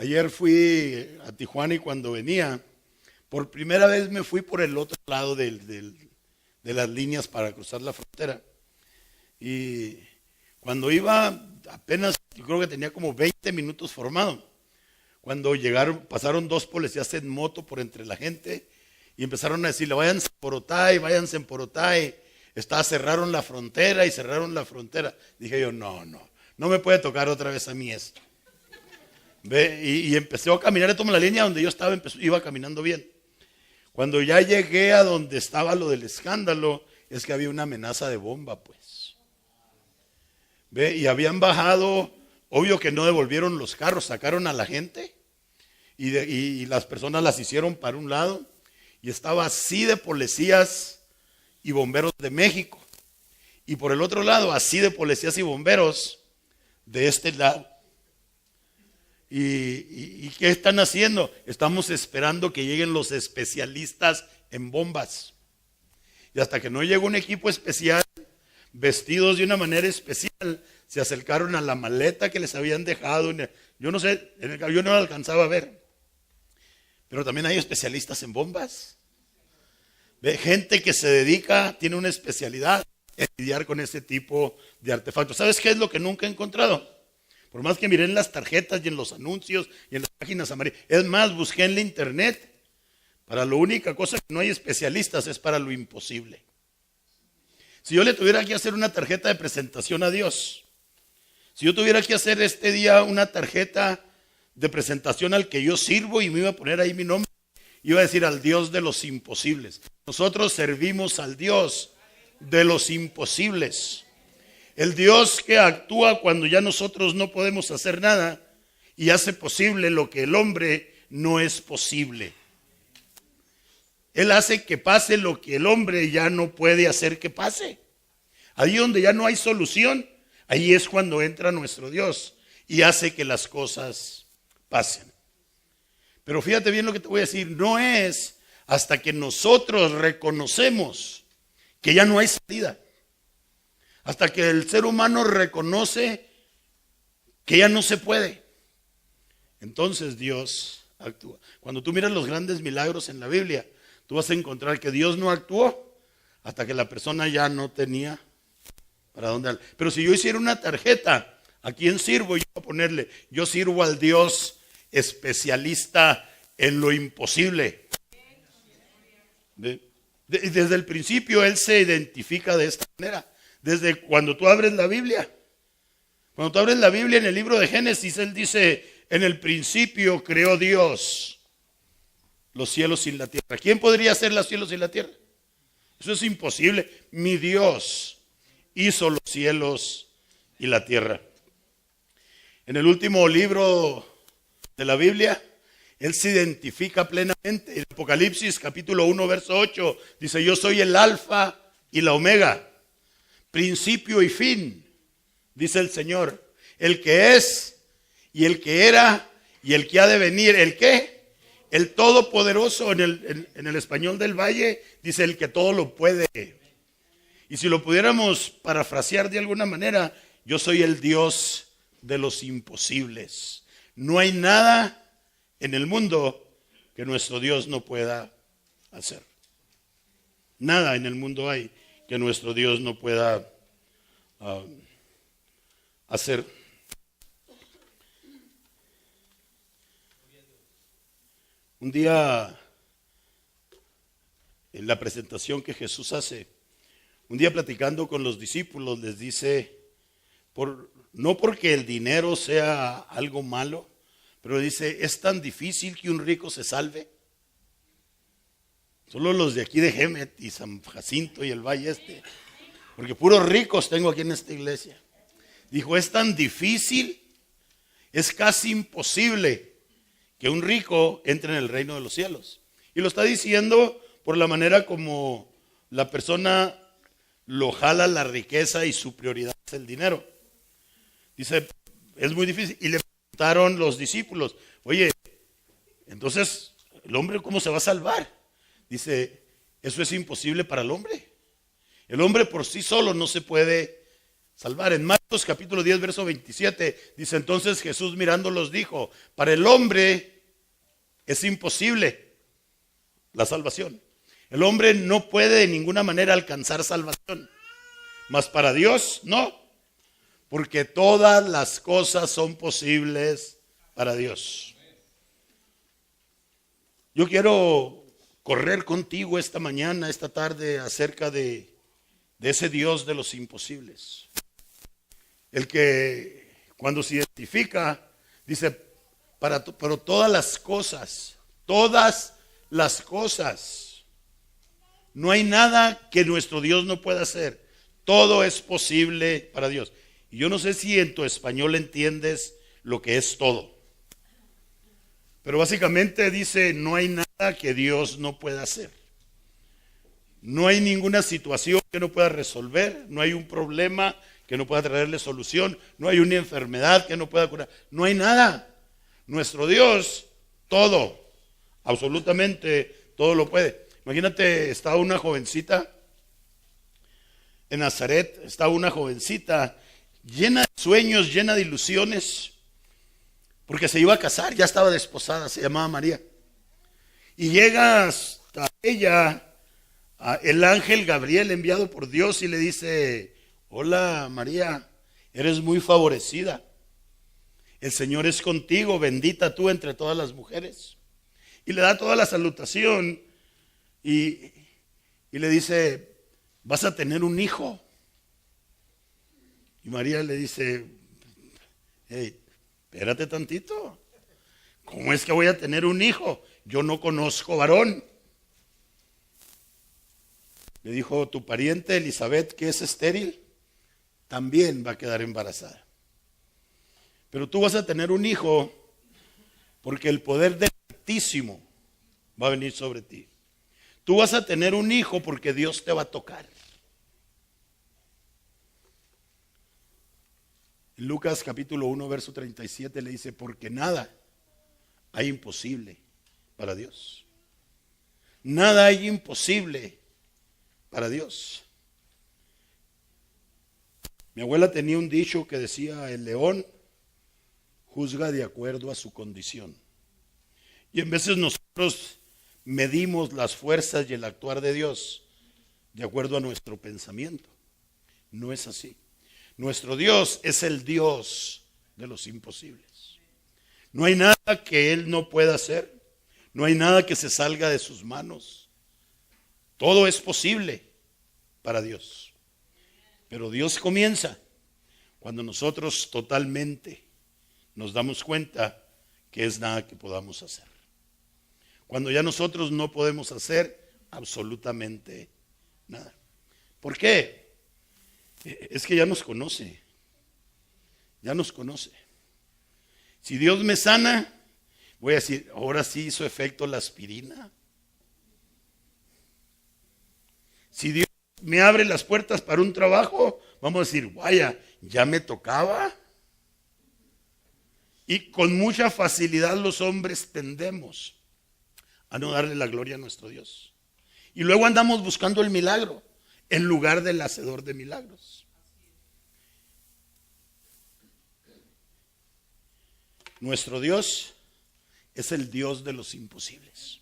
Ayer fui a Tijuana y cuando venía, por primera vez me fui por el otro lado de las líneas para cruzar la frontera. Y cuando iba, apenas, yo creo que tenía como 20 minutos formado. Cuando llegaron, pasaron dos policías en moto por entre la gente y empezaron a decirle, váyanse por Otay, váyanse por Otay. Cerraron la frontera y cerraron la frontera. Dije yo, no me puede tocar otra vez a mí esto. ¿Ve? Y empecé a caminar, y tomé la línea donde yo estaba, iba caminando bien. Cuando ya llegué a donde estaba lo del escándalo, es que había una amenaza de bomba, pues. ¿Ve? Y habían bajado, obvio que no devolvieron los carros, sacaron a la gente y las personas las hicieron para un lado y estaba así de policías y bomberos de México. Y por el otro lado, así de policías y bomberos de este lado. ¿Y qué están haciendo? Estamos esperando que lleguen los especialistas en bombas. Y hasta que no llegó un equipo especial, vestidos de una manera especial, se acercaron a la maleta que les habían dejado. Yo no sé, yo no la alcanzaba a ver. Pero también hay especialistas en bombas. Ve, gente que se dedica, tiene una especialidad en lidiar con ese tipo de artefactos. ¿Sabes qué es lo que nunca he encontrado? Por más que miré en las tarjetas y en los anuncios y en las páginas amarillas. Es más, busqué en la internet. Para la única cosa que no hay especialistas es para lo imposible. Si yo le tuviera que hacer una tarjeta de presentación a Dios, si yo tuviera que hacer este día una tarjeta de presentación al que yo sirvo y me iba a poner ahí mi nombre, iba a decir al Dios de los imposibles. Nosotros servimos al Dios de los imposibles. El Dios que actúa cuando ya nosotros no podemos hacer nada y hace posible lo que el hombre no es posible. Él hace que pase lo que el hombre ya no puede hacer que pase. Ahí donde ya no hay solución, ahí es cuando entra nuestro Dios y hace que las cosas pasen. Pero fíjate bien lo que te voy a decir, no es hasta que nosotros reconocemos que ya no hay salida. Hasta que el ser humano reconoce que ya no se puede. Entonces Dios actúa. Cuando tú miras los grandes milagros en la Biblia, tú vas a encontrar que Dios no actuó hasta que la persona ya no tenía para dónde. Pero si yo hiciera una tarjeta, ¿a quién sirvo? Yo voy a ponerle, yo sirvo al Dios especialista en lo imposible. Desde el principio Él se identifica de esta manera. Desde cuando tú abres la Biblia. Cuando tú abres la Biblia en el libro de Génesis, Él dice, en el principio creó Dios los cielos y la tierra. ¿Quién podría hacer los cielos y la tierra? Eso es imposible. Mi Dios hizo los cielos y la tierra. En el último libro de la Biblia, Él se identifica plenamente. En Apocalipsis capítulo 1, verso 8, dice, yo soy el alfa y la omega. Principio y fin, dice el Señor, el que es y el que era y el que ha de venir, ¿el qué? El todopoderoso, en el español del Valle, dice el que todo lo puede. Y si lo pudiéramos parafrasear de alguna manera, yo soy el Dios de los imposibles. No hay nada en el mundo que nuestro Dios no pueda hacer. Nada en el mundo hay que nuestro Dios no pueda hacer. Un día, en la presentación que Jesús hace, un día platicando con los discípulos, les dice, no porque el dinero sea algo malo, pero dice, es tan difícil que un rico se salve. Solo los de aquí de Gemet y San Jacinto y el Valle Este, porque puros ricos tengo aquí en esta iglesia. Dijo, es tan difícil, es casi imposible que un rico entre en el reino de los cielos. Y lo está diciendo por la manera como la persona lo jala la riqueza y su prioridad es el dinero. Dice, es muy difícil. Y le preguntaron los discípulos, oye, entonces, ¿el hombre cómo se va a salvar? Dice, eso es imposible para el hombre. El hombre por sí solo no se puede salvar. En Marcos Marcos capítulo 10, verso 27, dice: entonces Jesús mirándolos dijo: para el hombre es imposible la salvación. El hombre no puede de ninguna manera alcanzar salvación, mas para Dios no, porque todas las cosas son posibles para Dios. Yo quiero correr contigo esta mañana, esta tarde, acerca de ese Dios de los imposibles. El que cuando se identifica, dice: pero todas las cosas, no hay nada que nuestro Dios no pueda hacer. Todo es posible para Dios. Y yo no sé si en tu español entiendes lo que es todo. Pero básicamente dice: no hay nada que Dios no pueda hacer. No hay ninguna situación que no pueda resolver. No hay un problema que no pueda traerle solución. No hay una enfermedad que no pueda curar. No hay nada. Nuestro Dios, todo, absolutamente todo lo puede. Imagínate, estaba una jovencita en Nazaret, estaba una jovencita llena de sueños, llena de ilusiones, porque se iba a casar, ya estaba desposada, se llamaba María. Y llega hasta ella el ángel Gabriel enviado por Dios y le dice: hola María, eres muy favorecida. El Señor es contigo, bendita tú entre todas las mujeres. Y le da toda la salutación y le dice: vas a tener un hijo. Y María le dice: hey, espérate tantito. ¿Cómo es que voy a tener un hijo? Yo no conozco varón. Le dijo: tu pariente Elizabeth, que es estéril, también va a quedar embarazada. Pero tú vas a tener un hijo porque el poder del Altísimo va a venir sobre ti. Tú vas a tener un hijo porque Dios te va a tocar. En Lucas capítulo 1, verso 37 le dice: porque nada hay imposible para Dios. Nada hay imposible para Dios. Mi abuela tenía un dicho que decía: el león juzga de acuerdo a su condición. Y en veces nosotros medimos las fuerzas y el actuar de Dios de acuerdo a nuestro pensamiento. No es así. Nuestro Dios es el Dios de los imposibles. No hay nada que Él no pueda hacer. No hay nada que se salga de sus manos. Todo es posible para Dios. Pero Dios comienza cuando nosotros totalmente nos damos cuenta que es nada que podamos hacer. Cuando ya nosotros no podemos hacer absolutamente nada. ¿Por qué? Es que ya nos conoce. Ya nos conoce. Si Dios me sana, voy a decir: ahora sí hizo efecto la aspirina. Si Dios me abre las puertas para un trabajo, vamos a decir: vaya, ya me tocaba. Y con mucha facilidad los hombres tendemos a no darle la gloria a nuestro Dios. Y luego andamos buscando el milagro en lugar del hacedor de milagros. Nuestro Dios es el Dios de los imposibles.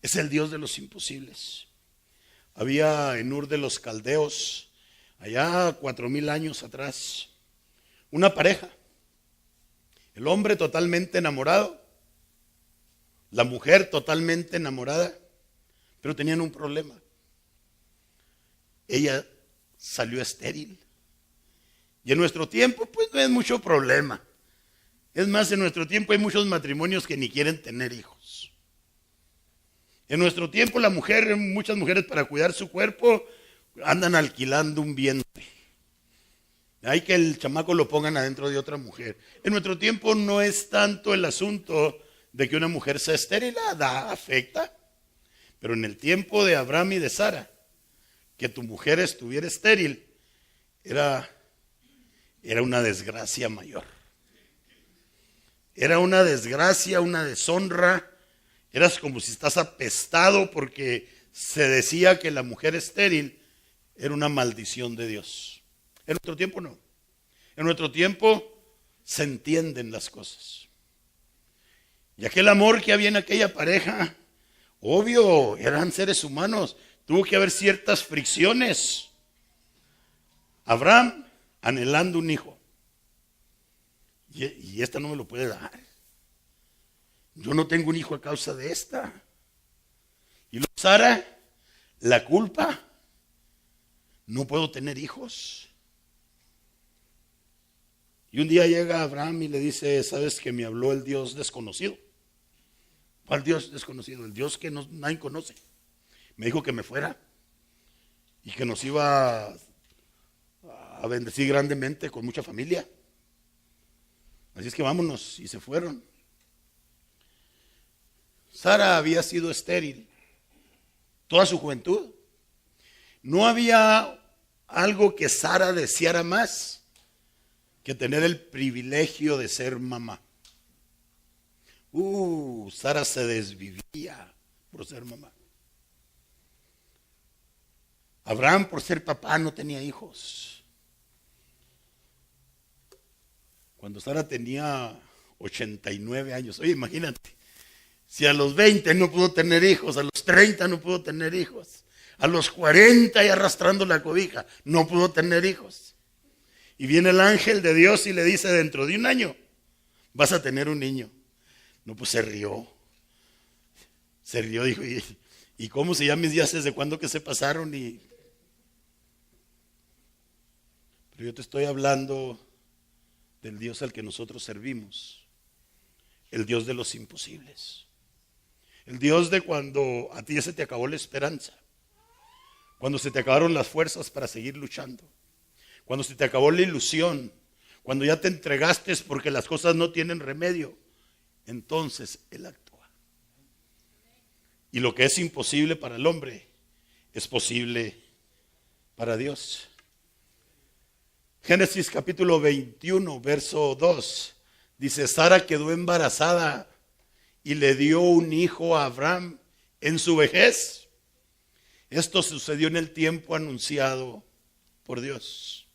Es el Dios de los imposibles. Había en Ur de los Caldeos, allá 4000 años atrás, una pareja. El hombre totalmente enamorado, la mujer totalmente enamorada, pero tenían un problema. Ella salió estéril. Y en nuestro tiempo, pues no es mucho problema. Es más, en nuestro tiempo hay muchos matrimonios que ni quieren tener hijos. En nuestro tiempo la mujer, muchas mujeres para cuidar su cuerpo, andan alquilando un vientre. Hay que el chamaco lo pongan adentro de otra mujer. En nuestro tiempo no es tanto el asunto de que una mujer sea estéril, afecta. Pero en el tiempo de Abraham y de Sara, que tu mujer estuviera estéril, era una desgracia mayor. Era una desgracia, una deshonra. Eras como si estás apestado, porque se decía que la mujer estéril era una maldición de Dios. En nuestro tiempo no. En nuestro tiempo se entienden las cosas. Y aquel amor que había en aquella pareja, obvio, eran seres humanos. Tuvo que haber ciertas fricciones. Abraham anhelando un hijo. Y esta no me lo puede dar. Yo no tengo un hijo a causa de esta. Y luego Sara, la culpa. No puedo tener hijos. Y un día llega Abraham y le dice, ¿sabes que me habló el Dios desconocido? ¿Cuál Dios desconocido? El Dios que nadie conoce. Me dijo que me fuera y que nos iba a bendecir grandemente con mucha familia. Así es que vámonos, y se fueron. Sara había sido estéril toda su juventud. No había algo que Sara deseara más que tener el privilegio de ser mamá. Sara se desvivía por ser mamá. Abraham, por ser papá, no tenía hijos. Cuando Sara tenía 89 años, oye, imagínate, si a los 20 no pudo tener hijos, a los 30 no pudo tener hijos, a los 40 y arrastrando la cobija, no pudo tener hijos. Y viene el ángel de Dios y le dice, dentro de un año vas a tener un niño. No, pues se rió, dijo, ¿y cómo se llaman mis días desde cuándo que se pasaron? Pero yo te estoy hablando del Dios al que nosotros servimos, el Dios de los imposibles, el Dios de cuando a ti ya se te acabó la esperanza, cuando se te acabaron las fuerzas para seguir luchando, cuando se te acabó la ilusión, cuando ya te entregaste porque las cosas no tienen remedio, entonces Él actúa. Y lo que es imposible para el hombre es posible para Dios. Génesis capítulo 21, verso 2, dice, Sara quedó embarazada y le dio un hijo a Abraham en su vejez. Esto sucedió en el tiempo anunciado por Dios.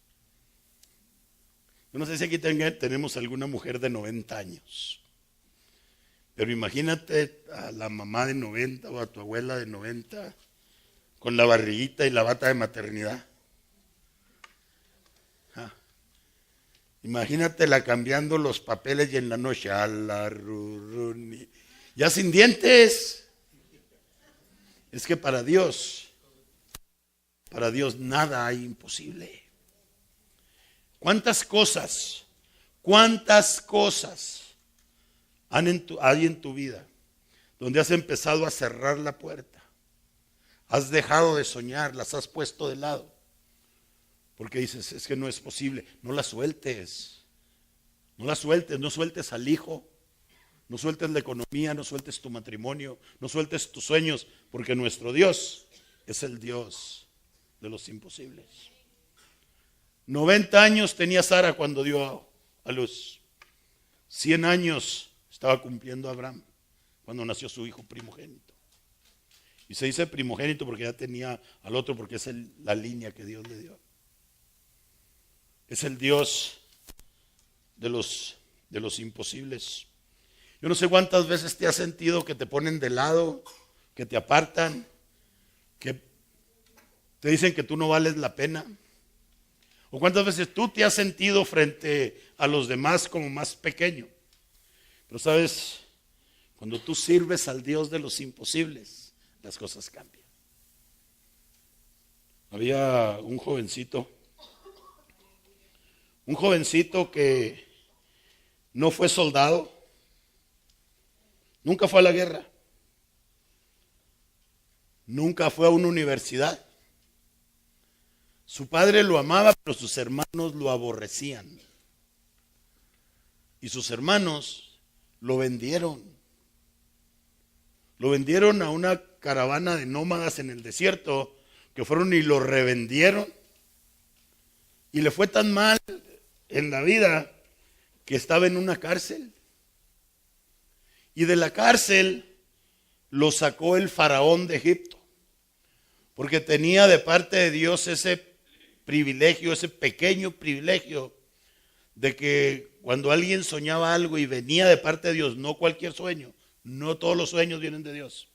Yo no sé si aquí tenemos alguna mujer de 90 años. Pero imagínate a la mamá de 90 o a tu abuela de 90 con la barriguita y la bata de maternidad. Imagínatela cambiando los papeles y en la noche, ya sin dientes. Es que para Dios nada hay imposible. ¿Cuántas cosas hay en tu vida donde has empezado a cerrar la puerta? Has dejado de soñar, las has puesto de lado. Porque dices, es que no es posible. No la sueltes. No sueltes al hijo. No sueltes la economía, no sueltes tu matrimonio, no sueltes tus sueños, porque nuestro Dios es el Dios de los imposibles. 90 años tenía Sara cuando dio a luz. 100 años estaba cumpliendo Abraham cuando nació su hijo primogénito. Y se dice primogénito porque ya tenía al otro, porque es la línea que Dios le dio. Es el Dios de los imposibles. Yo no sé cuántas veces te has sentido que te ponen de lado, que te apartan, que te dicen que tú no vales la pena. O cuántas veces tú te has sentido frente a los demás como más pequeño. Pero sabes, cuando tú sirves al Dios de los imposibles, las cosas cambian. Había un jovencito que no fue soldado, nunca fue a la guerra, nunca fue a una universidad. Su padre lo amaba, pero sus hermanos lo aborrecían. Y sus hermanos lo vendieron. Lo vendieron a una caravana de nómadas en el desierto, que fueron y lo revendieron. Y le fue tan mal en la vida que estaba en una cárcel. Y de la cárcel lo sacó el faraón de Egipto, porque tenía de parte de Dios ese privilegio, ese pequeño privilegio de que cuando alguien soñaba algo y venía de parte de Dios, no cualquier sueño, no todos los sueños vienen de Dios.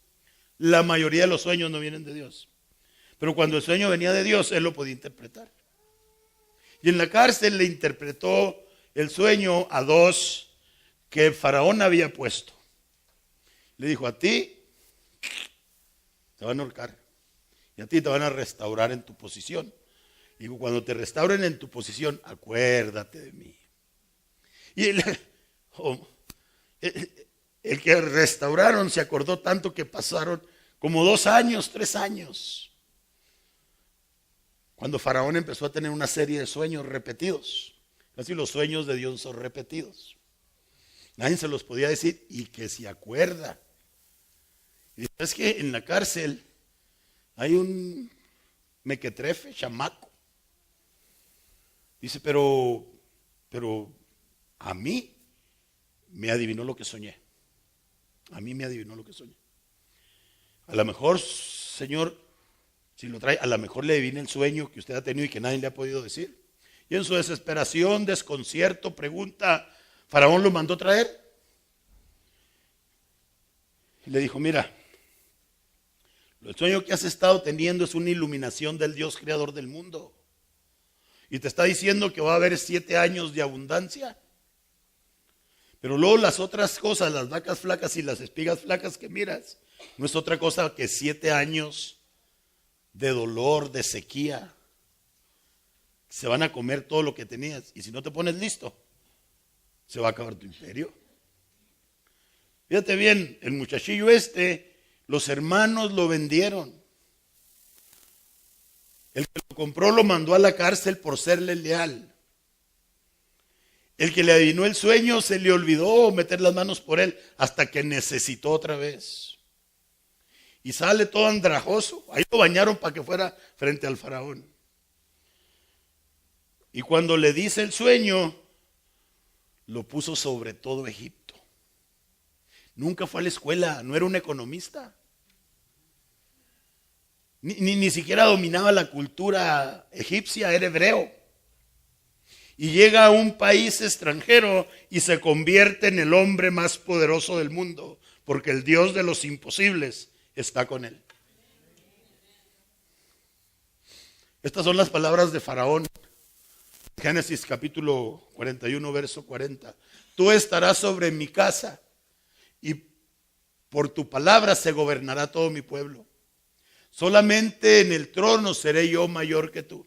La mayoría de los sueños no vienen de Dios. Pero cuando el sueño venía de Dios, él lo podía interpretar. Y en la cárcel le interpretó el sueño a dos que Faraón había puesto. Le dijo: a ti te van a ahorcar y a ti te van a restaurar en tu posición. Digo, cuando te restauren en tu posición, acuérdate de mí. Y el que restauraron se acordó tanto que pasaron como 2 años, 3 años. Cuando Faraón empezó a tener una serie de sueños repetidos. Así los sueños de Dios son repetidos. Nadie se los podía decir y que se acuerda. Y es que en la cárcel hay un mequetrefe, chamaco. Dice, pero a mí me adivinó lo que soñé. A mí me adivinó lo que soñé. A lo mejor, Señor, si lo trae, a lo mejor le adivina el sueño que usted ha tenido y que nadie le ha podido decir. Y en su desesperación, desconcierto, pregunta, ¿Faraón lo mandó traer? Y le dijo, mira, el sueño que has estado teniendo es una iluminación del Dios creador del mundo. Y te está diciendo que va a haber 7 años de abundancia. Pero luego las otras cosas, las vacas flacas y las espigas flacas que miras, no es otra cosa que 7 años de dolor, de sequía. Se van a comer todo lo que tenías. Y si no te pones listo, se va a acabar tu imperio. Fíjate bien, el muchachillo los hermanos lo vendieron. El que lo compró lo mandó a la cárcel por serle leal. El que le adivinó el sueño se le olvidó meter las manos por él hasta que necesitó otra vez. Y sale todo andrajoso. Ahí lo bañaron para que fuera frente al faraón. Y cuando le dice el sueño, lo puso sobre todo Egipto. Nunca fue a la escuela, no era un economista. Ni siquiera dominaba la cultura egipcia, era hebreo. Y llega a un país extranjero y se convierte en el hombre más poderoso del mundo, porque el Dios de los imposibles está con él. Estas son las palabras de Faraón. Génesis capítulo 41, verso 40. Tú estarás sobre mi casa y por tu palabra se gobernará todo mi pueblo. Solamente en el trono seré yo mayor que tú.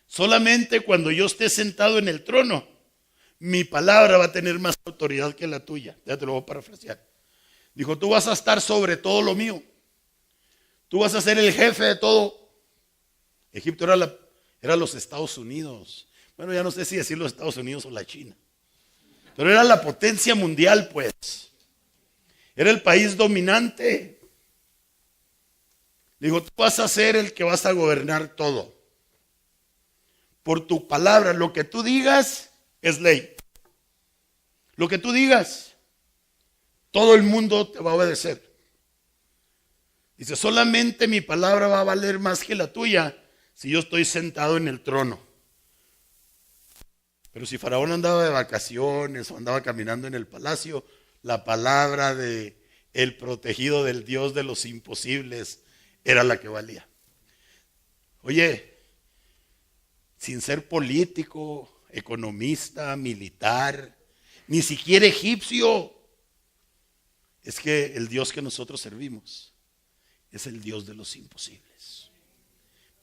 Solamente cuando yo esté sentado en el trono, mi palabra va a tener más autoridad que la tuya. Ya te lo voy a parafrasear. Dijo, tú vas a estar sobre todo lo mío. Tú vas a ser el jefe de todo. Egipto era los Estados Unidos. Bueno, ya no sé si decir los Estados Unidos o la China. Pero era la potencia mundial, pues. Era el país dominante. Dijo, tú vas a ser el que vas a gobernar todo. Por tu palabra, lo que tú digas es ley. Lo que tú digas, todo el mundo te va a obedecer. Dice, solamente mi palabra va a valer más que la tuya si yo estoy sentado en el trono. Pero si Faraón andaba de vacaciones o andaba caminando en el palacio, la palabra de el protegido del Dios de los imposibles era la que valía. Oye, sin ser político, economista, militar, ni siquiera egipcio, es que el Dios que nosotros servimos es el Dios de los imposibles.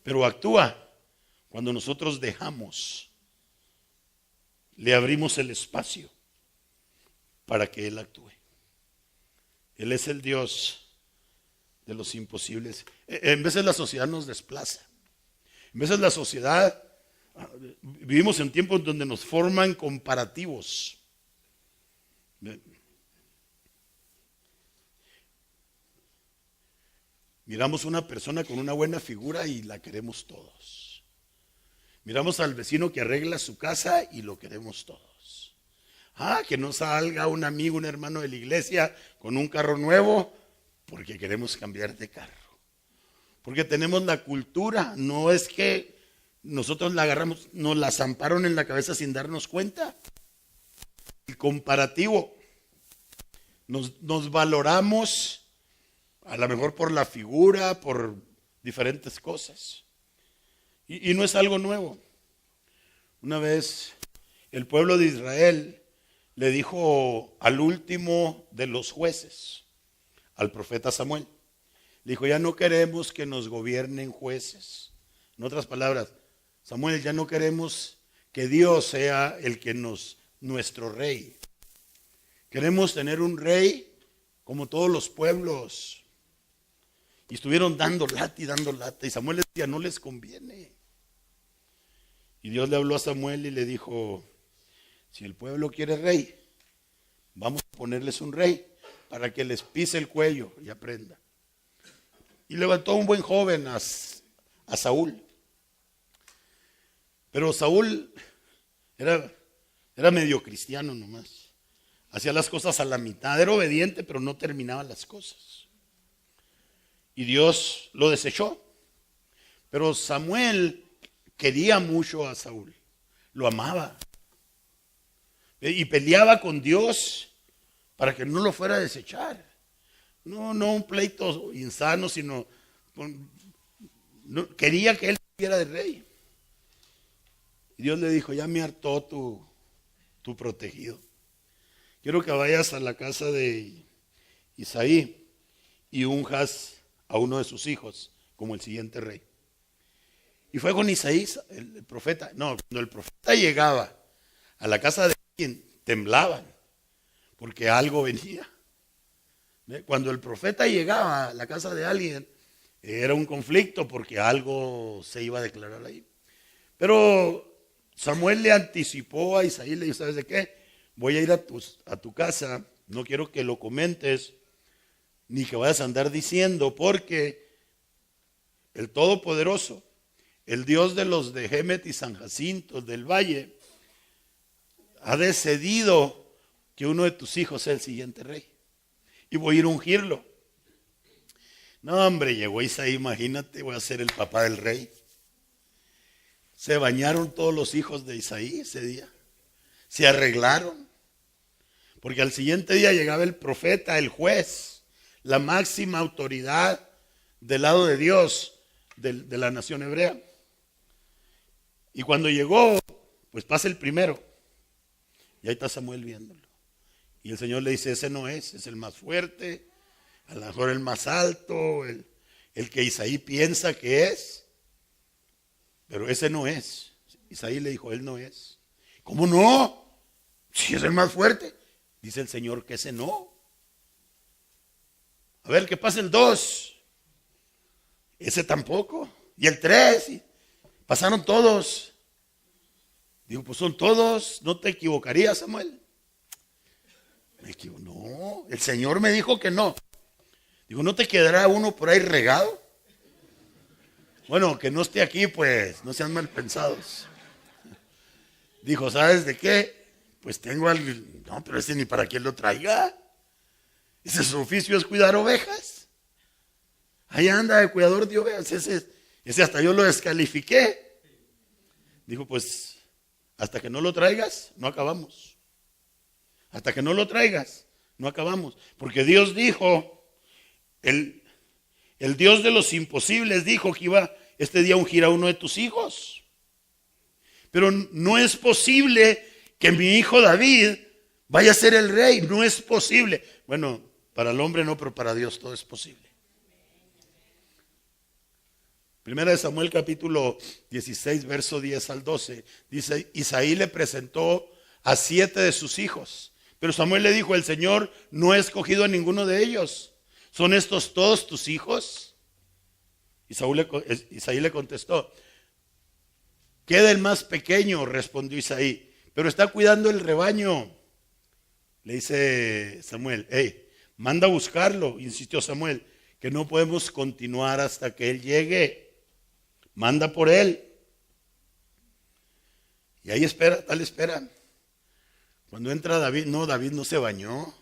Pero actúa cuando nosotros dejamos, le abrimos el espacio para que Él actúe. Él es el Dios de los imposibles. En veces la sociedad nos desplaza. En veces la sociedad, vivimos en tiempos donde nos forman comparativos. Miramos una persona con una buena figura y la queremos todos. Miramos al vecino que arregla su casa y lo queremos todos. Que no salga un amigo, un hermano de la iglesia con un carro nuevo porque queremos cambiar de carro. Porque tenemos la cultura, no es que nosotros la agarramos, nos la zamparon en la cabeza sin darnos cuenta. El comparativo, nos valoramos a lo mejor por la figura, por diferentes cosas. Y no es algo nuevo. Una vez el pueblo de Israel le dijo al último de los jueces, al profeta Samuel, le dijo, ya no queremos que nos gobiernen jueces. En otras palabras, Samuel, ya no queremos que Dios sea el que nuestro rey. Queremos tener un rey como todos los pueblos. Y estuvieron dando lata. Y Samuel les decía, no les conviene. Y Dios le habló a Samuel y le dijo, si el pueblo quiere rey, vamos a ponerles un rey para que les pise el cuello y aprenda. Y levantó a un buen joven, a Saúl. Pero Saúl era medio cristiano nomás. Hacía las cosas a la mitad, era obediente, pero no terminaba las cosas. Y Dios lo desechó. Pero Samuel quería mucho a Saúl, lo amaba. Y peleaba con Dios para que no lo fuera a desechar. No un pleito insano, sino quería que él estuviera de rey. Y Dios le dijo, ya me hartó tu protegido. Quiero que vayas a la casa de Isaí y unjas a uno de sus hijos como el siguiente rey. Y fue con Isaí, el profeta. No, cuando el profeta llegaba a la casa de alguien, temblaban, porque algo venía. Cuando el profeta llegaba a la casa de alguien, era un conflicto, porque algo se iba a declarar ahí. Pero Samuel le anticipó a Isaí, le dijo, ¿sabes de qué? Voy a ir a tu casa, no quiero que lo comentes, ni que vayas a andar diciendo, porque el Todopoderoso, el Dios de los de Gemet y San Jacinto, del valle, ha decidido que uno de tus hijos sea el siguiente rey. Y voy a ir a ungirlo. No, hombre, llegó Isaí, imagínate, voy a ser el papá del rey. Se bañaron todos los hijos de Isaí ese día. Se arreglaron. Porque al siguiente día llegaba el profeta, el juez, la máxima autoridad del lado de Dios, de la nación hebrea. Y cuando llegó, pues pasa el primero. Y ahí está Samuel viéndolo. Y el Señor le dice, ese no es el más fuerte, a lo mejor el más alto, el que Isaí piensa que es. Pero ese no es. Isaí le dijo, él no es. ¿Cómo no? Si es el más fuerte. Dice el Señor que ese no. A ver, ¿qué pasa el 2? Ese tampoco. Y el 3. Pasaron todos. Digo, pues son todos. ¿No te equivocarías, Samuel? No, el Señor me dijo que no. Digo, ¿no te quedará uno por ahí regado? Bueno, que no esté aquí, pues, no sean mal pensados. Dijo, ¿sabes de qué? Pues tengo al... No, pero ese ni para quién lo traiga. Ese su oficio es cuidar ovejas. Ahí anda el cuidador de ovejas. Ese hasta yo lo descalifiqué. Dijo, pues, hasta que no lo traigas, no acabamos. Hasta que no lo traigas, no acabamos. Porque Dios dijo, el Dios de los imposibles dijo que iba este día a ungir a uno de tus hijos. Pero no es posible que mi hijo David vaya a ser el rey. No es posible. Bueno, para el hombre no, pero para Dios todo es posible. Primera de Samuel capítulo 16, verso 10 al 12. Dice, Isaí le presentó a 7 de sus hijos. Pero Samuel le dijo, el Señor no ha escogido a ninguno de ellos. ¿Son estos todos tus hijos? Isaí le contestó, queda el más pequeño, respondió Isaí, pero está cuidando el rebaño. Le dice Samuel, manda a buscarlo, insistió Samuel, que no podemos continuar hasta que él llegue. Manda por él. Y ahí espera, tal espera. Cuando entra David no se bañó.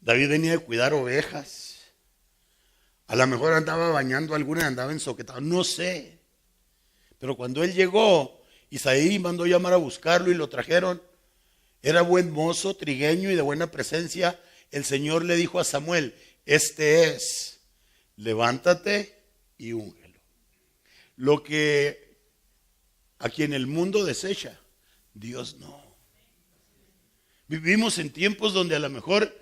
David venía de cuidar ovejas. A lo mejor andaba bañando a alguna, andaba ensoquetado, no sé. Pero cuando él llegó, Isaí mandó llamar a buscarlo y lo trajeron. Era buen mozo, trigueño y de buena presencia. El Señor le dijo a Samuel, este es, levántate y úngelo. Lo que a quien el mundo desecha, Dios no. Vivimos en tiempos donde a lo mejor,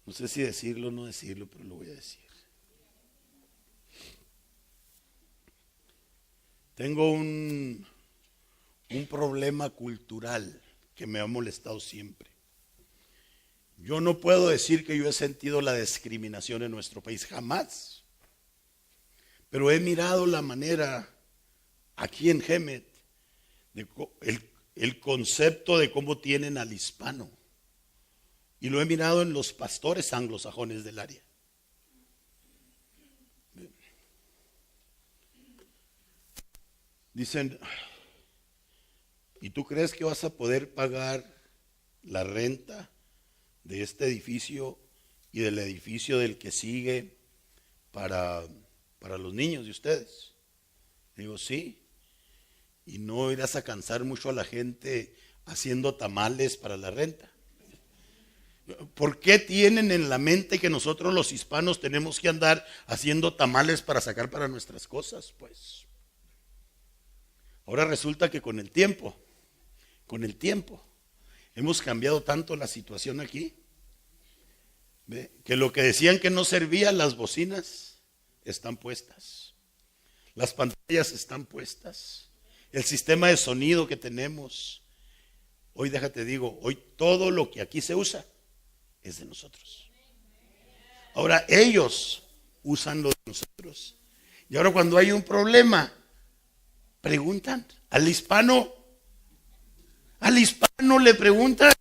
no sé si decirlo o no decirlo, pero lo voy a decir. Tengo un problema cultural que me ha molestado siempre. Yo no puedo decir que yo he sentido la discriminación en nuestro país, jamás. Pero he mirado la manera aquí en Hemet, el concepto de cómo tienen al hispano. Y lo he mirado en los pastores anglosajones del área. Dicen, ¿y tú crees que vas a poder pagar la renta de este edificio y del edificio del que sigue para los niños de ustedes? Digo, sí. Y no irás a cansar mucho a la gente haciendo tamales para la renta. ¿Por qué tienen en la mente que nosotros los hispanos tenemos que andar haciendo tamales para sacar para nuestras cosas? Pues ahora resulta que con el tiempo, hemos cambiado tanto la situación aquí, ¿ve? Que lo que decían que no servía, las bocinas están puestas, las pantallas están puestas, el sistema de sonido que tenemos. Hoy déjate digo, hoy todo lo que aquí se usa es de nosotros. Ahora ellos usan lo de nosotros. Y ahora cuando hay un problema, preguntan al hispano le preguntan.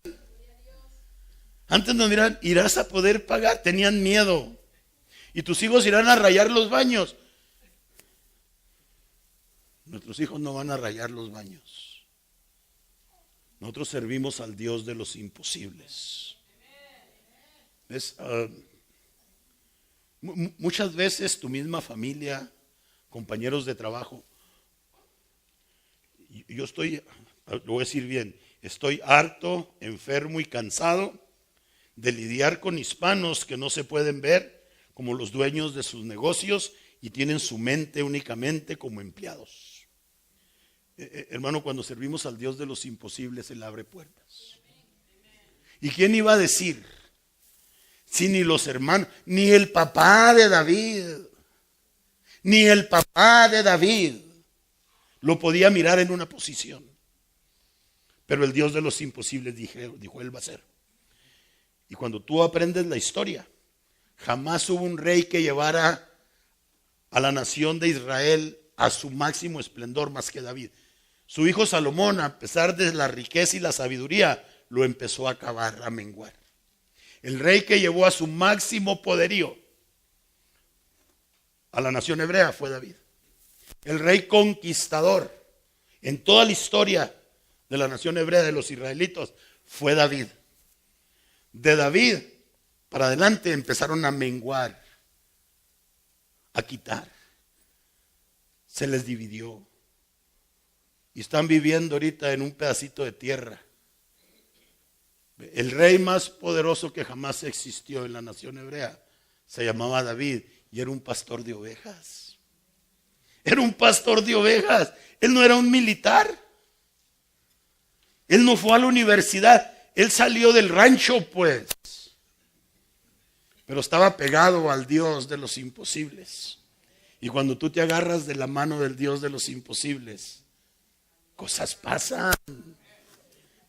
Antes nos dirán, ¿irás a poder pagar? Tenían miedo. Y tus hijos irán a rayar los baños. Nuestros hijos no van a rayar los baños. Nosotros servimos al Dios de los imposibles. ¿Ves? Muchas veces tu misma familia, compañeros de trabajo, yo estoy, lo voy a decir bien, estoy harto, enfermo y cansado de lidiar con hispanos que no se pueden ver como los dueños de sus negocios y tienen su mente únicamente como empleados. Hermano, cuando servimos al Dios de los imposibles, Él abre puertas. ¿Y quién iba a decir? Si ni los hermanos, ni el papá de David, lo podía mirar en una posición. Pero el Dios de los imposibles dijo, Él va a ser. Y cuando tú aprendes la historia, jamás hubo un rey que llevara a la nación de Israel a su máximo esplendor más que David. Su hijo Salomón, a pesar de la riqueza y la sabiduría, lo empezó a acabar, a menguar. El rey que llevó a su máximo poderío a la nación hebrea fue David. El rey conquistador en toda la historia de la nación hebrea, de los israelitas, fue David. De David para adelante empezaron a menguar, a quitar. Se les dividió. Y están viviendo ahorita en un pedacito de tierra. El rey más poderoso que jamás existió en la nación hebrea se llamaba David y era un pastor de ovejas. Era un pastor de ovejas. Él no era un militar. Él no fue a la universidad. Él salió del rancho, pues. Pero estaba pegado al Dios de los imposibles. Y cuando tú te agarras de la mano del Dios de los imposibles, cosas pasan.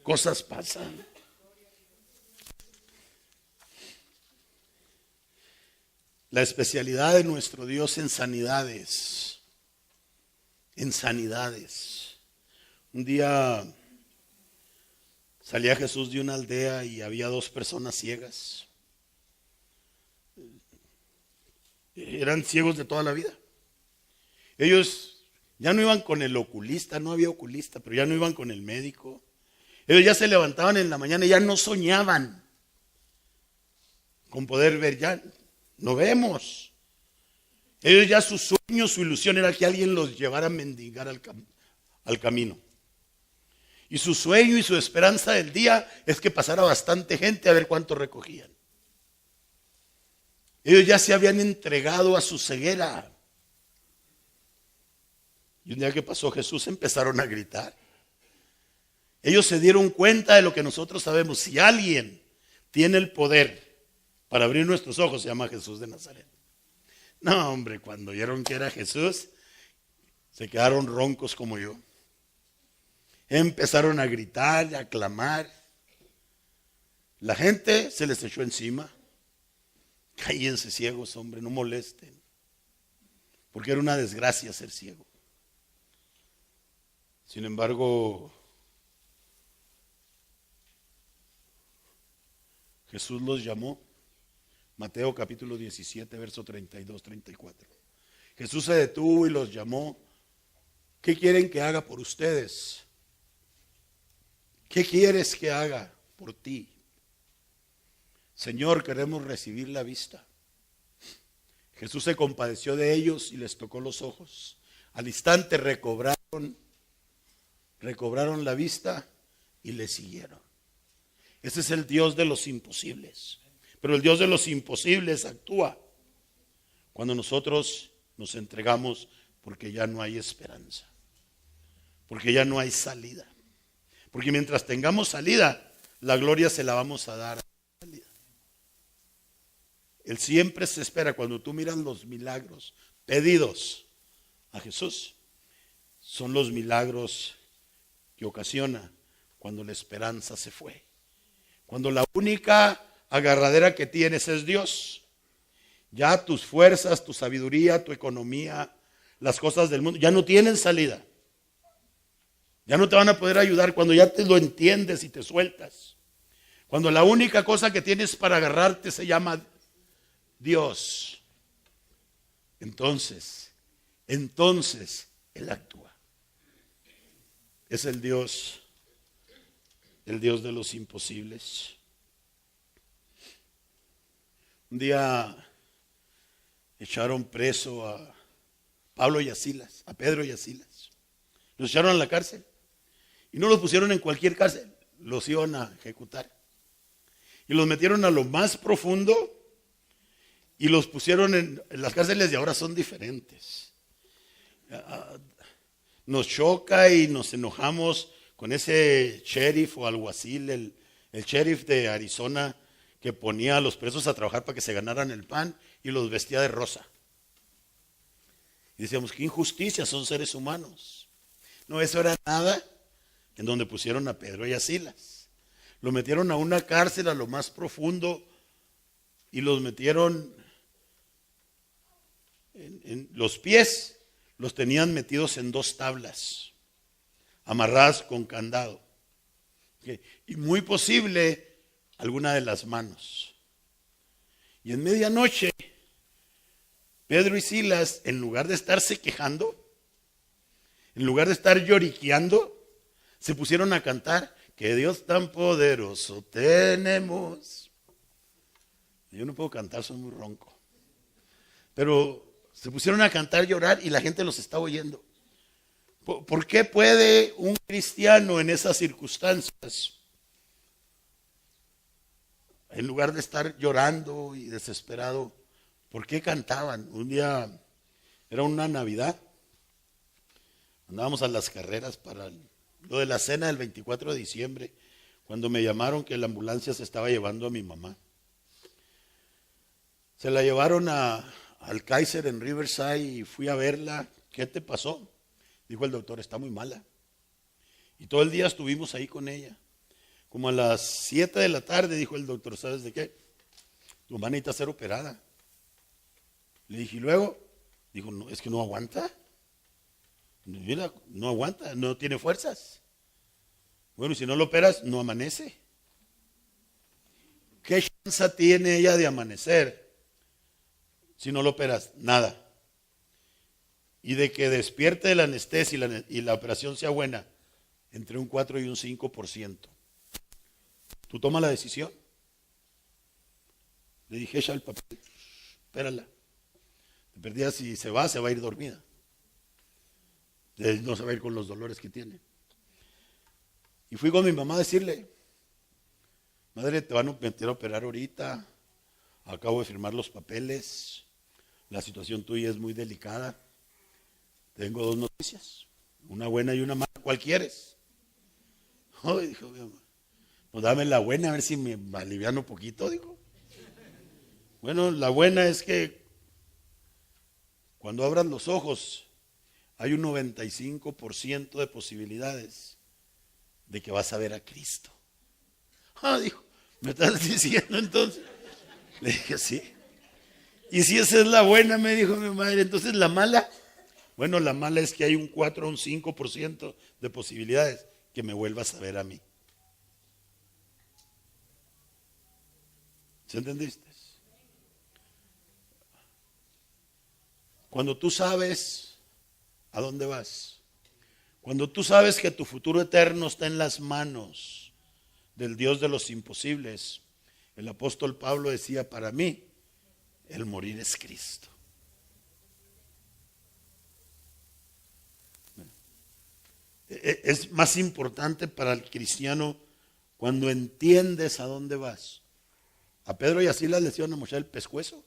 Cosas pasan. La especialidad de nuestro Dios en sanidades. En sanidades. Un día salía Jesús de una aldea y había 2 personas ciegas. Eran ciegos de toda la vida. Ellos ya no iban con el oculista, no había oculista, pero ya no iban con el médico. Ellos ya se levantaban en la mañana y ya no soñaban. con poder ver, ya no vemos. Ellos ya su sueño, su ilusión era que alguien los llevara a mendigar al camino. Y su sueño y su esperanza del día es que pasara bastante gente a ver cuánto recogían. Ellos ya se habían entregado a su ceguera. Y un día que pasó Jesús empezaron a gritar. Ellos se dieron cuenta de lo que nosotros sabemos. Si alguien tiene el poder para abrir nuestros ojos, se llama Jesús de Nazaret. No, hombre, cuando vieron que era Jesús, se quedaron roncos como yo. Empezaron a gritar y a clamar. La gente se les echó encima. Cállense ciegos, hombre, no molesten. Porque era una desgracia ser ciego. Sin embargo, Jesús los llamó. Mateo capítulo 17, verso 32, 34. Jesús se detuvo y los llamó. ¿Qué quieren que haga por ustedes? ¿Qué quieres que haga por ti? Señor, queremos recibir la vista. Jesús se compadeció de ellos y les tocó los ojos. Al instante recobraron la vista y le siguieron. Ese es el Dios de los imposibles. Pero el Dios de los imposibles actúa cuando nosotros nos entregamos, porque ya no hay esperanza, porque ya no hay salida. Porque mientras tengamos salida, la gloria se la vamos a dar. Él siempre se espera. Cuando tú miras los milagros pedidos a Jesús, son los milagros que ocasiona cuando la esperanza se fue. Cuando la única agarradera que tienes es Dios. Ya tus fuerzas, tu sabiduría, tu economía, las cosas del mundo, ya no tienen salida. Ya no te van a poder ayudar cuando ya te lo entiendes y te sueltas. Cuando la única cosa que tienes para agarrarte se llama Dios. Entonces Él actúa. Es el Dios de los imposibles. Un día echaron preso a Pablo y a Silas, a Pedro y a Silas. Los echaron a la cárcel. Y no los pusieron en cualquier cárcel, los iban a ejecutar. Y los metieron a lo más profundo y los pusieron en las cárceles de ahora son diferentes. Nos choca y nos enojamos con ese sheriff o alguacil, el sheriff de Arizona, que ponía a los presos a trabajar para que se ganaran el pan y los vestía de rosa. Y decíamos, qué injusticia, son seres humanos. No, eso era nada en donde pusieron a Pedro y a Silas. Lo metieron a una cárcel a lo más profundo y los metieron en los pies, los tenían metidos en 2 tablas, amarradas con candado. Y muy posible alguna de las manos. Y en medianoche, Pedro y Silas, en lugar de estarse quejando, en lugar de estar lloriqueando, se pusieron a cantar, que Dios tan poderoso tenemos. Yo no puedo cantar, soy muy ronco. Pero se pusieron a cantar, llorar y la gente los está oyendo. ¿Por qué puede un cristiano en esas circunstancias, en lugar de estar llorando y desesperado, por qué cantaban? Un día, era una Navidad, andábamos a las carreras para lo de la cena del 24 de diciembre, cuando me llamaron que la ambulancia se estaba llevando a mi mamá. Se la llevaron al Kaiser en Riverside y fui a verla. ¿Qué te pasó? Dijo el doctor, está muy mala. Y todo el día estuvimos ahí con ella. Como a las 7 de la tarde dijo el doctor, ¿sabes de qué? Tu mamá necesita ser operada. Le dije, ¿y luego? Dijo, no, es que no aguanta. Mira, no aguanta, no tiene fuerzas. Bueno, y si no lo operas, no amanece. ¿Qué chance tiene ella de amanecer si no lo operas? Nada. Y de que despierte de la anestesia y la operación sea buena, entre un 4 y un 5%. Tú tomas la decisión. Le dije, echa el papel, espérala. De perdida, si se va a ir dormida. No se va a ir con los dolores que tiene. Y fui con mi mamá a decirle, madre, te van a meter a operar ahorita, acabo de firmar los papeles, la situación tuya es muy delicada, tengo dos noticias, una buena y una mala, ¿cuál quieres? Ay, dijo mi mamá, pues dame la buena, a ver si me aliviano un poquito, dijo. Bueno, la buena es que cuando abras los ojos, hay un 95% de posibilidades de que vas a ver a Cristo. Ah, dijo, ¿me estás diciendo entonces? Le dije, sí. Y si esa es la buena, me dijo mi madre, entonces la mala. Bueno, la mala es que hay un 4 o un 5% de posibilidades que me vuelvas a ver a mí. ¿Sí entendiste? Cuando tú sabes a dónde vas, cuando tú sabes que tu futuro eterno está en las manos del Dios de los imposibles, el apóstol Pablo decía, para mí, el morir es Cristo. Es más importante para el cristiano cuando entiendes a dónde vas. A Pedro y a Silas les iban a mochar el pescuezo.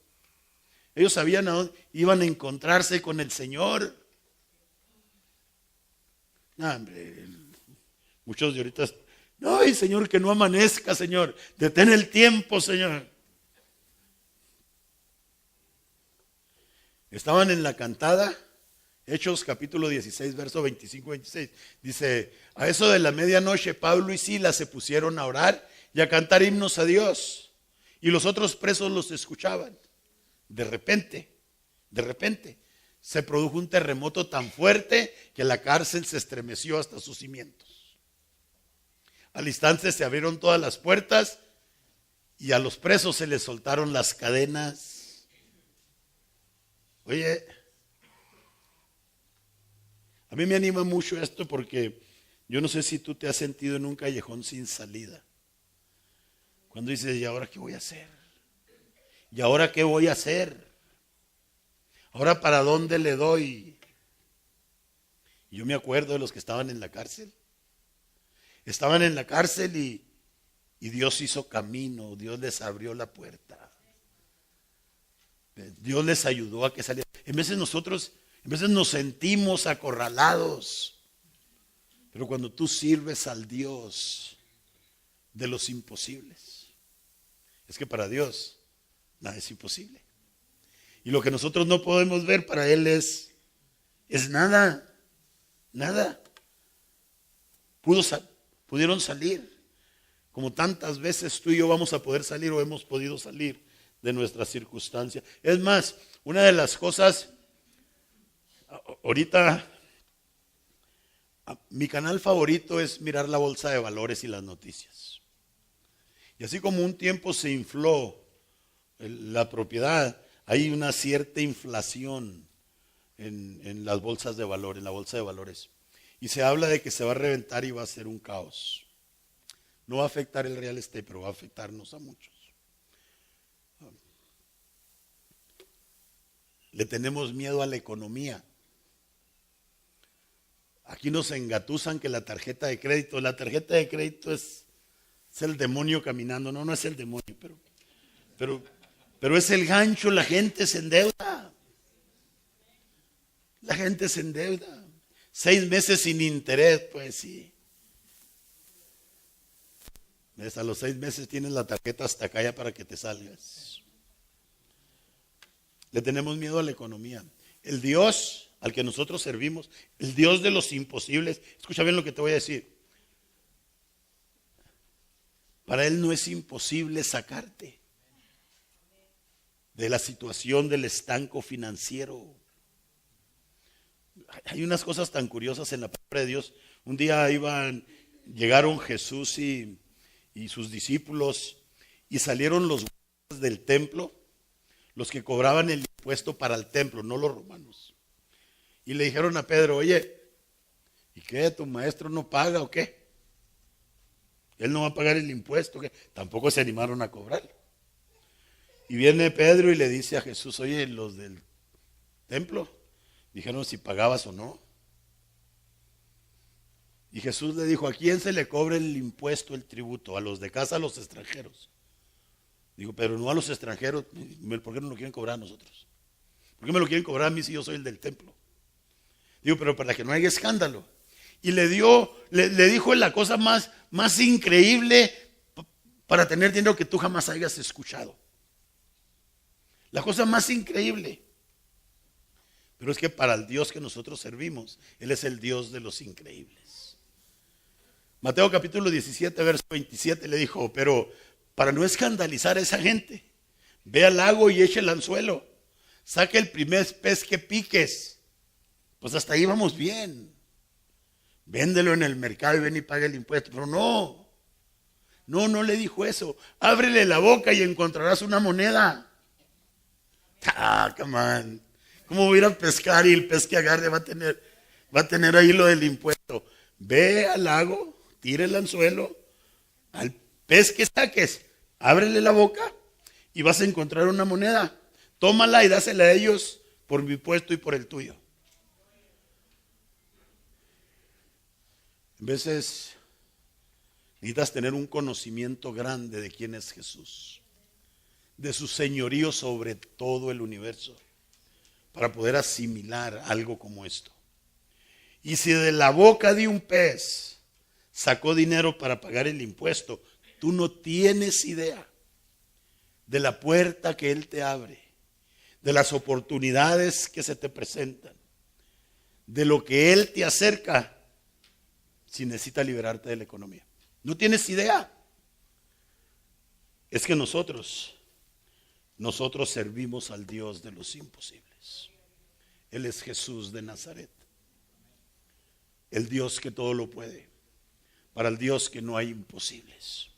Ellos sabían a dónde iban a encontrarse con el Señor. No, hombre, muchos de ahorita, no, Señor, que no amanezca, Señor, detén el tiempo, Señor. Estaban en la cantada, Hechos capítulo 16, verso 25-26. Dice, a eso de la medianoche, Pablo y Silas se pusieron a orar y a cantar himnos a Dios. Y los otros presos los escuchaban. De repente, se produjo un terremoto tan fuerte que la cárcel se estremeció hasta sus cimientos. Al instante se abrieron todas las puertas y a los presos se les soltaron las cadenas. Oye, a mí me anima mucho esto porque yo no sé si tú te has sentido en un callejón sin salida. Cuando dices, ¿y ahora qué voy a hacer? ¿Y ahora qué voy a hacer? ¿Ahora para dónde le doy? Y yo me acuerdo de los que estaban en la cárcel. Estaban en la cárcel y Dios hizo camino, Dios les abrió la puerta. Dios les ayudó a que salieran. En veces nos sentimos acorralados. Pero cuando tú sirves al Dios de los imposibles, es que para Dios nada es imposible. Y lo que nosotros no podemos ver para Él es nada, nada. Pudieron salir. Como tantas veces tú y yo vamos a poder salir o hemos podido salir de nuestras circunstancias. Es más, una de las cosas, ahorita, mi canal favorito es mirar la bolsa de valores y las noticias. Y así como un tiempo se infló la propiedad, hay una cierta inflación en las bolsas de valor, en la bolsa de valores. Y se habla de que se va a reventar y va a ser un caos. No va a afectar el real estate, pero va a afectarnos a muchos. Le tenemos miedo a la economía. Aquí nos engatusan que la tarjeta de crédito es el demonio caminando. No es el demonio, pero es el gancho, la gente se endeuda. La gente se endeuda. 6 meses sin interés, pues sí. A los 6 meses tienes la tarjeta hasta acá ya para que te salgas. Le tenemos miedo a la economía. El Dios al que nosotros servimos, el Dios de los imposibles, escucha bien lo que te voy a decir. Para Él no es imposible sacarte de la situación del estanco financiero. Hay unas cosas tan curiosas en la palabra de Dios. Un día llegaron Jesús y sus discípulos y salieron los guardias del templo, los que cobraban el impuesto para el templo, no los romanos. Y le dijeron a Pedro, oye, ¿y qué? ¿Tu maestro no paga o qué? Él no va a pagar el impuesto, ¿qué? Tampoco se animaron a cobrar. Y viene Pedro y le dice a Jesús, oye, los del templo dijeron si pagabas o no. Y Jesús le dijo, ¿a quién se le cobra el impuesto, el tributo? A los de casa, a los extranjeros. Digo, pero no a los extranjeros. ¿Por qué no lo quieren cobrar a nosotros? ¿Por qué me lo quieren cobrar a mí si yo soy el del templo? Digo, pero para que no haya escándalo. Y le dijo la cosa más increíble para tener dinero que tú jamás hayas escuchado. La cosa más increíble. Pero es que para el Dios que nosotros servimos, Él es el Dios de los increíbles. Mateo capítulo 17, verso 27 le dijo, pero para no escandalizar a esa gente, ve al lago y eche el anzuelo. Saca el primer pez que piques. Pues hasta ahí vamos bien. Véndelo en el mercado y ven y paga el impuesto. Pero no le dijo eso. Ábrele la boca y encontrarás una moneda. Come on. ¿Cómo voy a ir a pescar y el pez que agarre va a tener ahí lo del impuesto? Ve al lago, tira el anzuelo, al pez que saques, ábrele la boca y vas a encontrar una moneda. Tómala y dásela a ellos por mi impuesto y por el tuyo. A veces necesitas tener un conocimiento grande de quién es Jesús, de su señorío sobre todo el universo, para poder asimilar algo como esto. Y si de la boca de un pez sacó dinero para pagar el impuesto, tú no tienes idea de la puerta que Él te abre, de las oportunidades que se te presentan, de lo que Él te acerca si necesita liberarte de la economía. No tienes idea. Es que nosotros servimos al Dios de los imposibles. Él es Jesús de Nazaret, el Dios que todo lo puede, para el Dios que no hay imposibles.